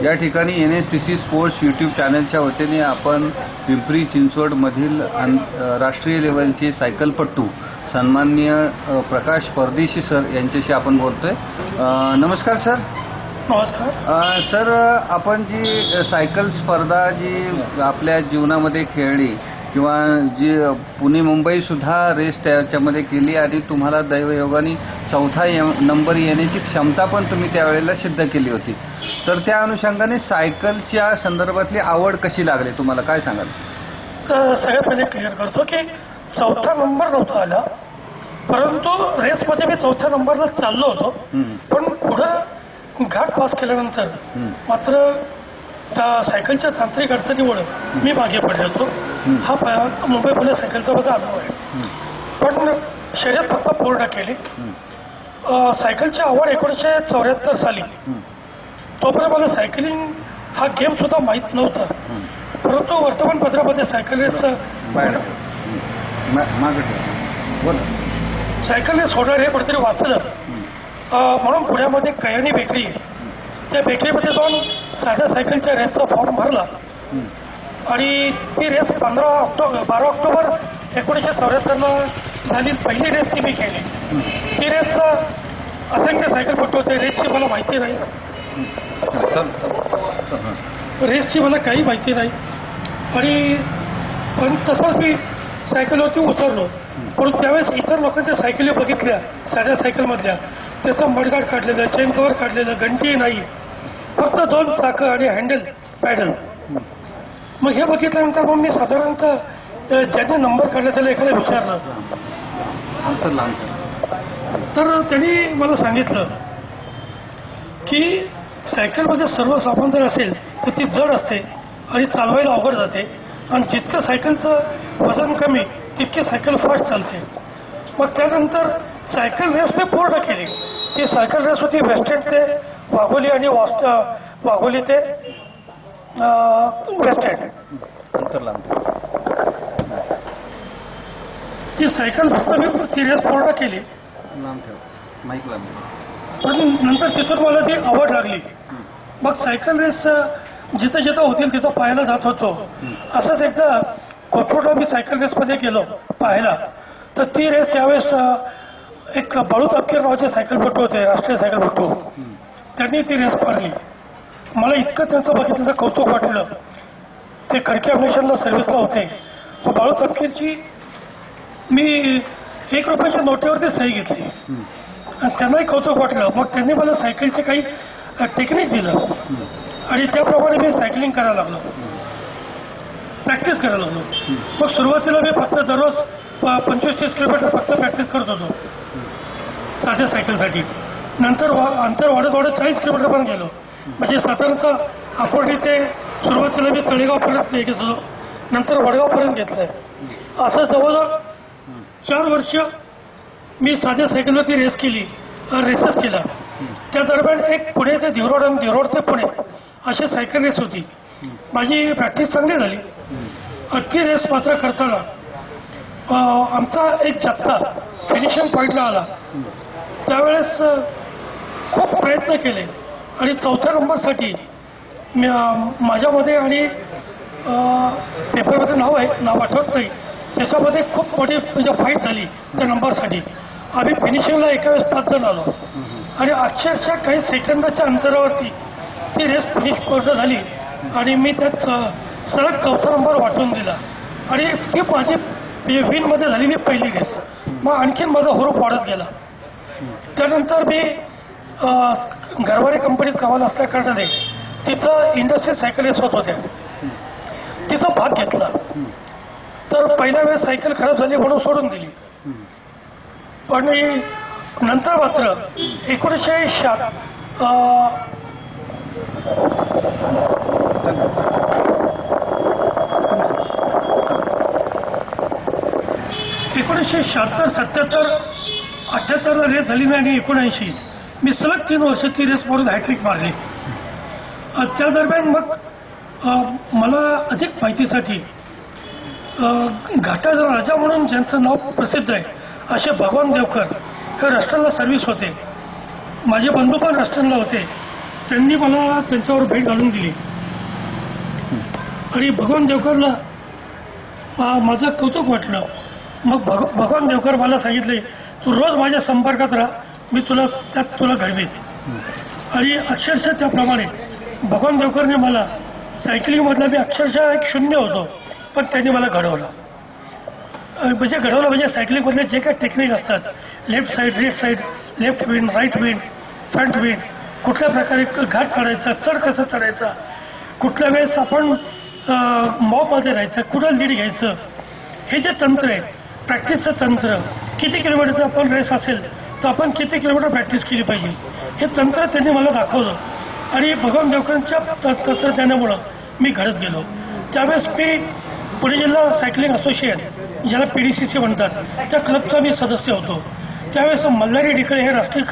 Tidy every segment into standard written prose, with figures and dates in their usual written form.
या ठिकाणी NSCC sports YouTube चॅनलच्या वतीने आपण पिंपरी चिंचवडमधील राष्ट्रीय लेवलचे सायकलपटू सन्माननीय प्रकाश परदेशी सर यांच्याशी आपण बोलतोय। नमस्कार सर। नमस्कार सर, आपण जी सायकल स्पर्धा जी आपल्या जीवनामध्ये खेळली किंवा जी पुणे मुंबई सुद्धा रेस त्याच्यामध्ये केली आणि तुम्हाला दैवयोगाने चौथा नंबर येण्याची क्षमता पण तुम्ही त्यावेळेला सिद्ध केली होती, तर त्या अनुषंगाने सायकलच्या संदर्भातली आवड कशी लागली तुम्हाला, काय सांगाल? सगळ्यात पहिले क्लिअर करतो की चौथा नंबर नव्हता आला, परंतु रेसमध्ये मी चौथ्या नंबरला चाललो होतो, पण पुढं घाट पास केल्यानंतर मात्र त्या सायकलच्या तांत्रिक अडचणीमुळे मी मागे पडलो होतो। हा मुंबई पुणे सायकलचा माझा अनुभव आहे। पण शर्यत फक्त पूर्ण केली। सायकलची आवड 1974 साली, तोपर्यंत मला सायकलिंग हा गेम सुद्धा माहीत नव्हता, परंतु वर्तमानपत्रामध्ये सायकल रेस होणार हे कुठेतरी वाचलं, म्हणून पुण्यामध्ये कयानी बेकरी, त्या बेकरीमध्ये जाऊन साध्या सायकलच्या रेसचा फॉर्म भरला आणि ती रेस 12 ऑक्टोबर 1974 झाली। पहिली रेस ती मी केली। ती रेस असंख्य सायकलपटू होते, रेसची मला माहिती नाही, रेसची मला काही माहिती नाही आणि पण तसंच मी सायकलवरती उतरलो, परंतु त्यावेळेस इतर लोकांच्या सायकली बघितल्या साध्या सायकलमधल्या, त्याचं मडगाड काढलेलं, चेन कव्हर काढलेलं, घंटी नाही, फक्त 2 चाकं आणि हँडल पॅडल। मग हे बघितल्यानंतर मग मी साधारणतः ज्यांनी नंबर काढला त्याला एखादा विचारलं, तर त्यांनी मला सांगितलं की सायकलमध्ये सर्व सामान जर असेल तर ती जड असते आणि चालवायला अवघड जाते, आणि जितकं सायकलचं वजन कमी तितकी सायकल फास्ट चालते। मग त्यानंतर सायकल रेस मी पूर्ण केली। ती सायकल रेस होती वेस्ट एंड ते वाघोली आणि वाघोली ते वेस्ट एंड। ती सायकल फक्त मी ती रेस पूर्ण केली, पण नंतर तिथून मला ती आवड लागली। मग सायकल रेस जिथं जिथं होतील तिथं पाहायला जात होतो। असंच एकदा कोथरूडला मी सायकल रेसमध्ये गेलो पाहायला, तर ती रेस त्यावेळेस एक बाळू तापकीर नावाचे सायकलपटू होते, राष्ट्रीय सायकलपटू, त्यांनी ती रेस मारली। मला इतकं त्यांचं बघितलं तर कौतुक वाटलं। ते खडके अभिनेशनला सर्व्हिसला होते। मग बाळू तापकीरची मी 1 रुपयाच्या नोटेवरती सही घेतली आणि त्यांनाही कौतुक वाटलं। मग त्यांनी मला सायकलचे काही टेक्निक दिलं आणि त्याप्रमाणे मी सायकलिंग करायला लागलो, प्रॅक्टिस करायला लागलो। मग सुरुवातीला मी फक्त दररोज 25-30 किलोमीटर फक्त प्रॅक्टिस करत होतो साध्या सायकलसाठी। नंतर अंतर वाढत 40 किलोमीटरपर्यंत गेलो, म्हणजे साधारणतः आकुर्डी ते सुरुवातीला मी तळेगावपर्यंत घेत होतो, नंतर वडगावपर्यंत घेतलंय। असं जवळजवळ 4 वर्ष मी साध्या सायकलवरती रेसेस केल्या। त्या दरम्यान एक पुणे ते धिवरोड आणि धिवरोड ते पुणे अशी सायकल रेस होती। माझी प्रॅक्टिस चांगली झाली। अख्खी रेस मात्र करताना आमचा एक जत्था फिनिशिंग पॉईंटला आला, त्यावेळेस खूप प्रयत्न केले आणि चौथ्या नंबरसाठी माझ्यामध्ये आणि पेपरमध्ये नाव आठवत नाही, त्याच्यामध्ये खूप मोठी म्हणजे फाईट झाली त्या नंबरसाठी। आम्ही फिनिशिंगला एका वेळेस 5 जण आलो आणि अक्षरशः काही सेकंदाच्या अंतरावरती ती रेस फिनिश पूर्ण झाली आणि मी त्यात सलग 4था नंबर वाटून दिला आणि ती माझी विनमध्ये झालेली पहिली रेस। मग आणखीन माझा हुरूप वाढत गेला। त्यानंतर मी गरवारे कंपनीत कामाला असल्या कारणाने तिथं इंडस्ट्रियल सायकल रेस होत होत्या, तिथं भाग घेतला। तर पहिल्या वेळेस सायकल खराब झाली म्हणून सोडून दिली, पण नंतर मात्र 1976, 77, 78ला रेस झाली नाही आणि 79 मी सलग 3 वर्ष ती रेस मारून हॅट्रिक मारली। त्या दरम्यान मग मला अधिक माहितीसाठी घाटाचा राजा म्हणून ज्यांचं नाव प्रसिद्ध आहे असे भगवान देवकर हे रस्टनला सर्व्हिस होते। माझे बंधू पण रस्टनला होते त्यांनी मला त्यांच्यावर भेट घालून दिली आणि भगवान देवकरला माझं कौतुक वाटलं. मग भगवान देवकर मला सांगितले, तू रोज माझ्या संपर्कात राहा, मी तुला घडवीन. आणि अक्षरशः त्याप्रमाणे भगवान देवकरने मला सायकलिंगमधला मी अक्षरशः एक शून्य होतो, पण त्यांनी मला घडवलं. म्हणजे सायकलिंगमधले जे काही टेक्निक असतात, left side, right side, left wind, right wind, front wind, कुठल्या प्रकारे घाट चढायचा, चढ कसं चढायचा, कुठल्या वेळेस आपण मॉबमध्ये राहायचं, कुठं लीड घ्यायचं, हे जे तंत्र आहे, प्रॅक्टिसचं तंत्र, किती किलोमीटरचं आपण रेस असेल तर आपण किती किलोमीटर प्रॅक्टिस केली पाहिजे, हे तंत्र त्यांनी मला दाखवलं. आणि भगवान देवकरांच्या तंत्रज्ञानामुळं मी घडत गेलो. त्यावेळेस मी पुणे जिल्हा सायकलिंग असोसिएशन, ज्याला PDCC म्हणतात, त्या क्लबचा मी सदस्य होतो. त्यावेळेस मल्हारी डिकळे हे राष्ट्रीय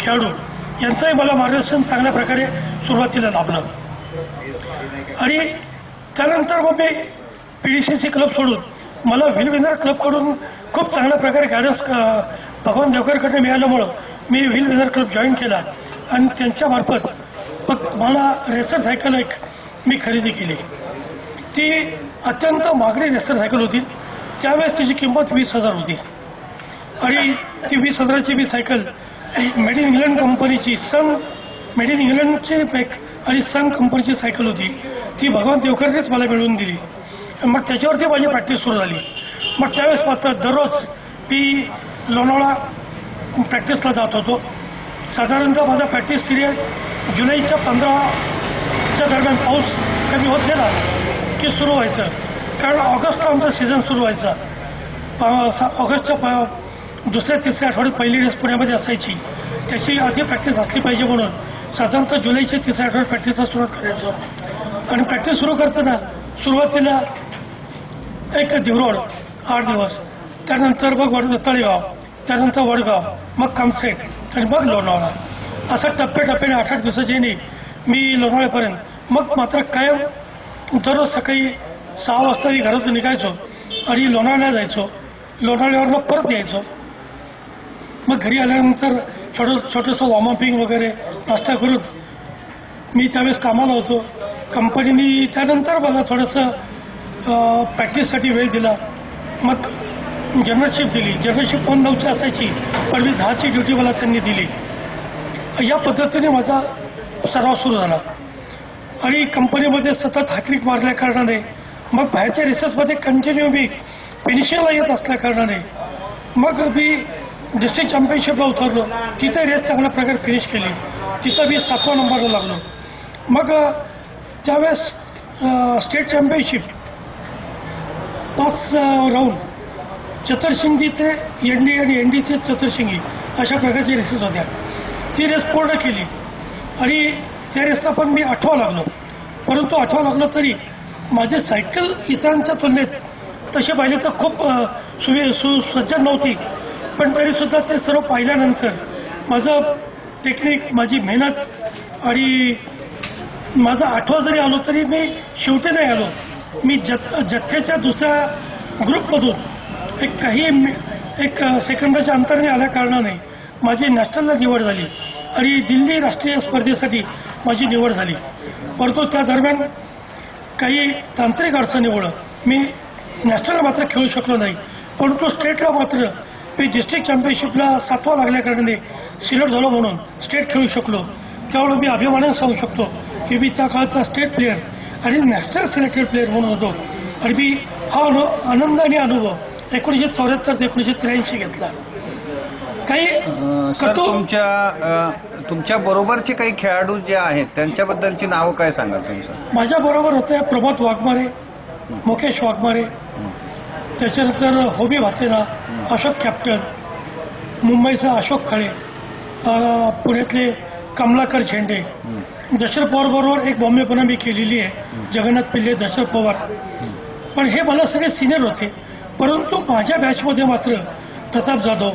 खेळाडू यांचंही मला मार्गदर्शन चांगल्या प्रकारे सुरुवातीला लाभलं. आणि त्यानंतर मग मी PDCC क्लब सोडून मला व्हील विनर क्लबकडून खूप चांगल्या प्रकारे गायडन्स भगवान देवकरकडनं मिळाल्यामुळं मी व्हील विनर क्लब जॉईन केला आणि त्यांच्यामार्फत मग मला रेसर सायकल एक मी खरेदी केली. ती अत्यंत महागडी रेसर सायकल होती. त्यावेळेस तिची किंमत 20,000 होती आणि ती 20,000ची मी सायकल मेड इन इंग्लंड कंपनीची मेड इन इंग्लंडची आणि संघ कंपनीची सायकल होती. ती भगवान देवकरनेच मला मिळवून दिली. मग त्याच्यावरती माझी प्रॅक्टिस सुरू झाली. मग त्यावेळेस मात्र दररोज मी लोणावळा प्रॅक्टिसला जात होतो. साधारणतः माझा प्रॅक्टिस पिरियड जुलैच्या 15च्या दरम्यान पाऊस कमी होत गेला की सुरू व्हायचं, कारण ऑगस्टला आमचा सीझन सुरू व्हायचा. ऑगस्टच्या दुसऱ्या तिसऱ्या आठवड्यात पहिली रेस पुण्यामध्ये असायची. त्याची आधी प्रॅक्टिस असली पाहिजे म्हणून साधारणतः जुलैच्या तिसऱ्या आठवड्यात प्रॅक्टिसला सुरुवात करायचो. आणि प्रॅक्टिस सुरू करताना सुरुवातीला एक दिवरोड 8 दिवस, त्यानंतर मग तळेगाव, त्यानंतर वडगाव, मग कामसेट आणि मग लोणावळा, असं टप्प्याटप्प्याने 8-8 दिवसाचे मी लोणावळ्यापर्यंत. मग मात्र कायम दररोज सकाळी 6 वाजता मी घरातून निघायचो आणि लोणावळ्याला जायचो. लोणावळ्यावरनं परत यायचो. मग घरी आल्यानंतर छोटंसं वॉर्मअपिंग वगैरे नाश्ता करून मी त्यावेळेस कामाला होतो. कंपनीने त्यानंतर मला थोडंसं प्रॅक्टिससाठी वेळ दिला. मग जनरलशिप दिली. जनरलशिप 9ची असायची, पण मी 10ची ड्युटी मला त्यांनी दिली. या पद्धतीने माझा सराव सुरू झाला. आणि कंपनीमध्ये सतत हायक्लिक मारल्या कारणाने, मग बाहेरच्या रेसेसमध्ये कंटिन्यू मी फिनिशिंगला येत असल्या कारणाने मग मी डिस्ट्रिक्ट चॅम्पियनशिपला उतरलो. तिथे रेस चांगल्या प्रकारे फिनिश केली. तिथं मी 7व्या नंबरला लागलो. मग त्यावेळेस स्टेट चॅम्पियनशिप 5 राऊंड चतुर्शिंगी ते एनडी आणि एनडी ते चतुर्शिंगी अशा प्रकारच्या रेसेस होत्या. ती रेस पूर्ण केली आणि त्या रेसला पण मी 8वा लागलो. परंतु 8वा लागलो तरी माझी सायकल इतरांच्या तुलनेत तसे पाहिले तर खूप सुसज्ज नव्हती. पण तरीसुद्धा ते सर्व पाहिल्यानंतर माझं टेक्निक, माझी मेहनत आणि माझा 8वा जरी आलो तरी मी शेवटी नाही आलो. मी जथ्थ्याच्या दुसऱ्या ग्रुपमधून एक सेकंदाच्या अंतराने आल्या कारणाने माझी नॅशनलला निवड झाली आणि दिल्ली राष्ट्रीय स्पर्धेसाठी माझी निवड झाली. परंतु त्या दरम्यान काही तांत्रिक अडचणीमुळं मी नॅशनल मात्र खेळू शकलो नाही. परंतु स्टेटला मात्र मी डिस्ट्रिक्ट चॅम्पियनशिपला 7वा लागल्या कारणाने सिलेक्ट झालो म्हणून स्टेट खेळू शकलो. त्यामुळे मी अभिमानाने सांगू शकतो की मी त्या काळाचा स्टेट प्लेअर आणि नॅशनल सिलेक्टेड प्लेअर म्हणून होतो. आणि मी हा आनंद आणि अनुभव 1974 ते 1983 घेतला. काही तुमच्या बरोबरचे काही खेळाडू जे आहेत त्यांच्याबद्दलची नावं काय सांगाल तुमचं? माझ्या बरोबर होते प्रमोद वाघमारे, मुकेश वाघमारे, त्याच्यानंतर होमी भातेना, अशोक कॅप्टन, मुंबईचा अशोक खळे, पुण्यातले कमलाकर झेंडे, दशरथ पवार बरोबर एक बॉम्बे पुन्हा मी केलेली आहे, जगन्नाथ पिल्ले, दशरथ पवार. पण हे मला सगळे सिनियर होते. परंतु माझ्या बॅचमध्ये मात्र प्रताप जाधव,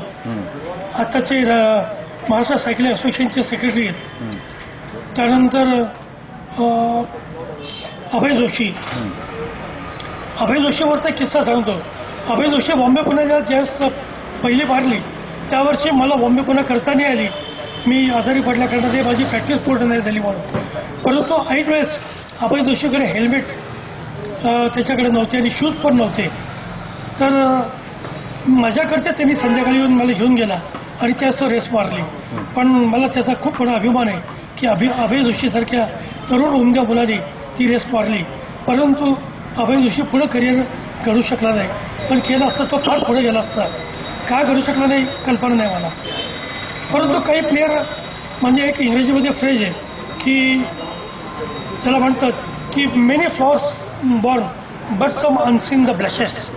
आत्ताचे महाराष्ट्र सायकलिंग असोसिएशनचे सेक्रेटरी आहेत, त्यानंतर अभय जोशीवरचा किस्सा सांगतो. अभय जोशी बॉम्बे पुण्याला ज्यावेळेस पहिली मारली त्यावर्षी मला बॉम्बे पुन्हा करता नाही आली. मी आजारी पडल्याकडनं ते माझी प्रॅक्टिस पूर्ण नाही झाली म्हणून. परंतु ऐन वेळेस अभय जोशीकडे हेल्मेट त्याच्याकडे नव्हते आणि शूज पण नव्हते. तर माझ्याकडच्या त्यांनी संध्याकाळी येऊन मला घेऊन गेला आणि त्याच तो रेस मारली. पण मला त्याचा खूप मोठा अभिमान आहे की अभय जोशीसारख्या तरुण उमद्या मुलाने ती रेस मारली. परंतु अभय जोशी पुढं करिअर घडू शकला नाही. पण केला असता तो फार पुढे गेला असता. का घडू शकला नाही कल्पना नाही मला. परंतु काही प्लेयर म्हणजे एक इंग्रजीमध्ये फ्रेज आहे की त्याला म्हणतात की many flowers born but some unseen the blushes.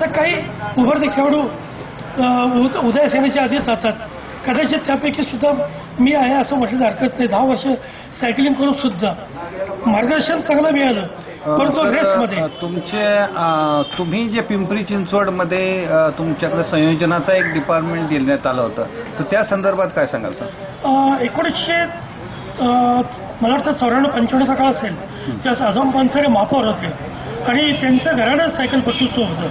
तर काही उभरते खेळाडू उदय सेनेच्या आधीच जातात. कदाचित त्यापैकी सुद्धा मी आहे असं म्हटलं तर हरकत नाही. 10 वर्ष सायकलिंग करून सुद्धा मार्गदर्शन चांगलं मिळालं. परंतु रेसमध्ये तुम्ही जे पिंपरी चिंचवडमध्ये तुमच्याकडे संयोजनाचा एक डिपार्टमेंट देण्यात आलं होतं, तर त्या संदर्भात काय सांगाल सर? 1900 मला वाटतं 94-95चा काळ असेल. त्यास आझम पानसरे महापौर होते आणि त्यांचं घराणं सायकलपट्टूचं होतं.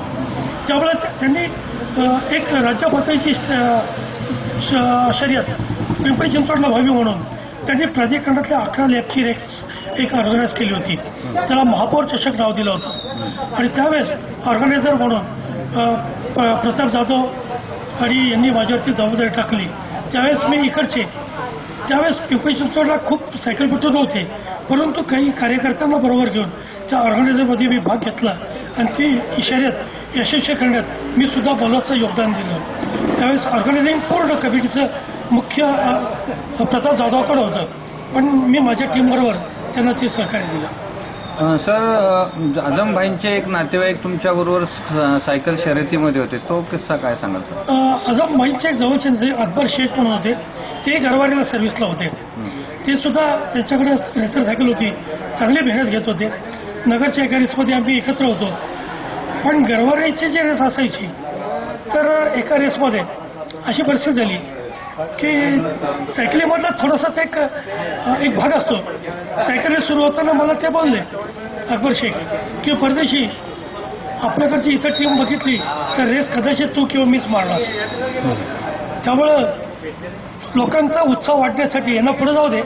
त्यामुळे त्यांनी एक राज्य पातळीची शर्यत पिंपरी चिंचवडला व्हावी म्हणून त्यांनी प्राधिकरणातल्या 11 लॅबची रेस एक ऑर्गनाईज केली होती. त्याला महापौर चषक नाव दिलं होतं. आणि त्यावेळेस ऑर्गनायझर म्हणून प्रताप जाधव आणि यांनी माझ्यावरती जबाबदारी टाकली. त्यावेळेस मी इकडचे त्यावेळेस पिंपरी चिंचवडला खूप सायकलपटू नव्हते. परंतु काही कार्यकर्त्यांना बरोबर घेऊन त्या ऑर्गनायझरमध्ये मी भाग घेतला आणि ती शर्यत यशस्वी करण्यात मी सुद्धा मोलाचं योगदान दिलं. त्यावेळेस ऑर्गनायझिंग पूर्ण कमिटीचं मुख्य प्रताप जाधवकडे होतं. पण मी माझ्या टीमबरोबर त्यांना ते सहकार्य दिलं. सर, आझमभाईंचे एक नातेवाईक तुमच्याबरोबर सायकल शर्यतीमध्ये होते, तो किस्सा काय सांगाल सर? आझमभाईंचे एक जवळचे नेते अकबर शेख म्हणून होते. ते गरवारीला सर्व्हिसला होते. ते सुद्धा त्यांच्याकडे रेसर सायकल होती. चांगली मेहनत घेत होते. नगरच्या एका रेसमध्ये आम्ही एकत्र होतो. पण गरवारीची जी रेस असायची तर एका रेसमध्ये अशी परिस्थिती झाली की सायकलीमधला थोडासा ते एक भाग असतो. सायकल रेस सुरू होताना मला ते बोलले अकबर शेख की परदेशी आपल्याकडची इतर टीम बघितली तर रेस कदाचित तू किंवा मीच मारणार. त्यामुळं लोकांचा उत्साह वाढण्यासाठी यांना पुढे जाऊ दे,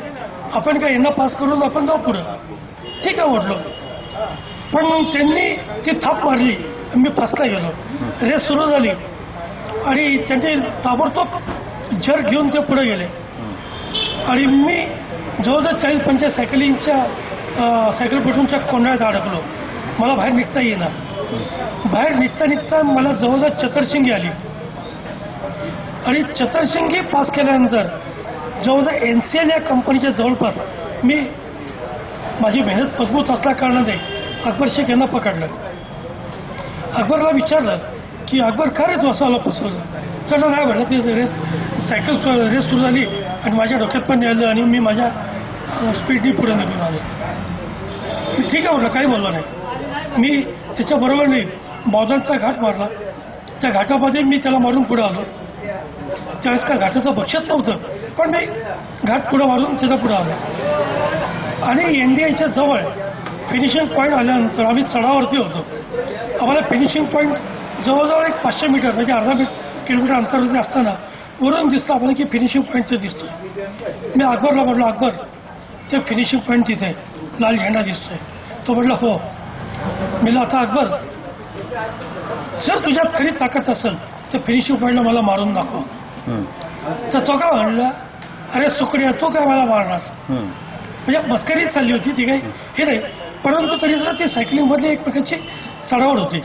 आपण काय यांना पास करून आपण जाऊ पुढं. ठीक आहे म्हटलो. पण त्यांनी ती थाप मारली. मी फसला गेलो. रेस सुरू झाली आणि त्यांनी ताबडतोब जर घेऊन ते पुढे गेले आणि मी जवळजवळ 40-50 सायकलपटूंच्या कोंडाळ्यात अडकलो. मला बाहेर निघता येईना. बाहेर निघता मला जवळजवळ चतुर्शिंगी आली आणि चतुर्शिंगी पास केल्यानंतर जवळजवळ NCL या कंपनीच्या जवळपास मी माझी मेहनत मजबूत असल्या कारणाने अकबर शेख यांना पकडलं. अकबरला विचारलं की अकबर का रे तू असं आला फसवलं? त्याला नाही म्हटलं. ते सायकल रेस सुरू झाली आणि माझ्या डोक्यात पण आलं आणि मी माझ्या स्पीडनी पुढे निघून आलो. ठीक आहे म्हटलं, काही बोललो नाही. मी त्याच्याबरोबर नाही बौद्धांचा घाट मारला. त्या घाटामध्ये मी त्याला मारून पुढे आलो. त्यावेळेस काय घाटाचं बक्षीस नव्हतं, पण मी घाट पुढं मारून त्याचा पुढं आलो. आणि NDAच्या जवळ फिनिशिंग पॉईंट आल्यानंतर आम्ही चढावरती होतो. आम्हाला फिनिशिंग पॉईंट जवळजवळ एक 500 मीटर म्हणजे अर्धा किलोमीटर अंतरावरती असताना वरून दिसतं आम्हाला की फिनिशिंग पॉईंट ते दिसतोय. मी अकबरला म्हटलं, अकबर ते फिनिशिंग पॉईंट तिथे लाल झेंडा दिसतोय. तो म्हटला हो. मी आता अकबर जर तुझ्यात खरी ताकद असेल तर फिनिशिंग पॉईंटला मला मारून दाखव. तर तो काय म्हणला, अरे चुकड्या तो काय मला मारणार. म्हणजे मस्करीच चालली होती ती काही हे नाही. परंतु तरी सुद्धा ती सायकलिंगमधली एक प्रकारची चढावड होती.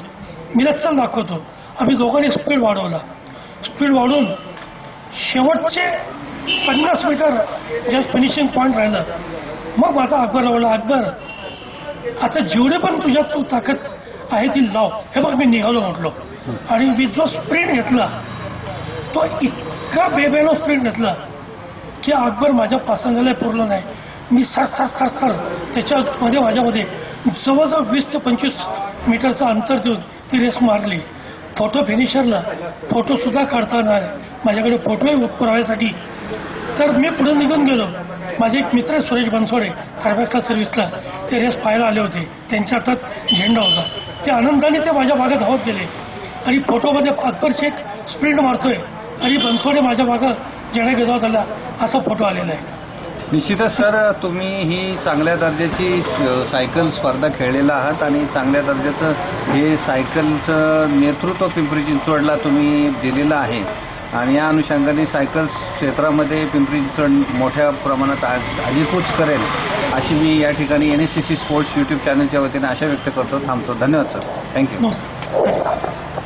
मी चल दाखवतो. आम्ही दोघांनी स्पीड वाढवला. स्पीड वाढवून शेवटचे 50 मीटर जे फिनिशिंग पॉईंट राहिलं. मग माझा अकबर लावला, अकबर आता जेवढे पण तुझ्यात तू ताकद आहे ती लाव. हे बघ मी निघालो म्हटलो. आणि मी जो स्प्रिंट घेतला तो इतका बेबेनो स्प्रिंट घेतला की अकबर माझ्या पासंगाला पुरलं नाही. मी सर त्याच्यामध्ये माझ्यामध्ये जवळजवळ 20 ते 25 मीटरचं अंतर देऊन ती रेस मारली. फोटो फिनिशरला फोटोसुद्धा काढता नाही माझ्याकडे फोटो पुराव्यासाठी. तर मी पुढे निघून गेलो. माझे एक मित्र सुरेश बनसोडे थर्मॅक्सला सर्व्हिसला ते रेस पाहायला आले होते. त्यांच्या हातात झेंडा होता. ते आनंदाने ते माझ्या मागे धावत गेले आणि फोटोमध्ये अकबर शेख स्प्रिंट मारतोय आणि बनसोडे माझ्या मागं जेणे गेलो त्याला असा फोटो आलेला आहे. निश्चितच सर, तुम्ही ही चांगल्या दर्जाची सायकल स्पर्धा खेळलेला आहात आणि चांगल्या दर्जाचं हे सायकलचं नेतृत्व पिंपरी चिंचवडला तुम्ही दिलेलं आहे आणि या अनुषंगाने सायकल क्षेत्रामध्ये पिंपरी चिंचवड मोठ्या प्रमाणात आगीकूच करेल अशी मी या ठिकाणी NSCC स्पोर्ट्स यूट्यूब चॅनलच्या वतीने आशा व्यक्त करतो. थांबतो. धन्यवाद सर. थँक्यू. नमस्कार.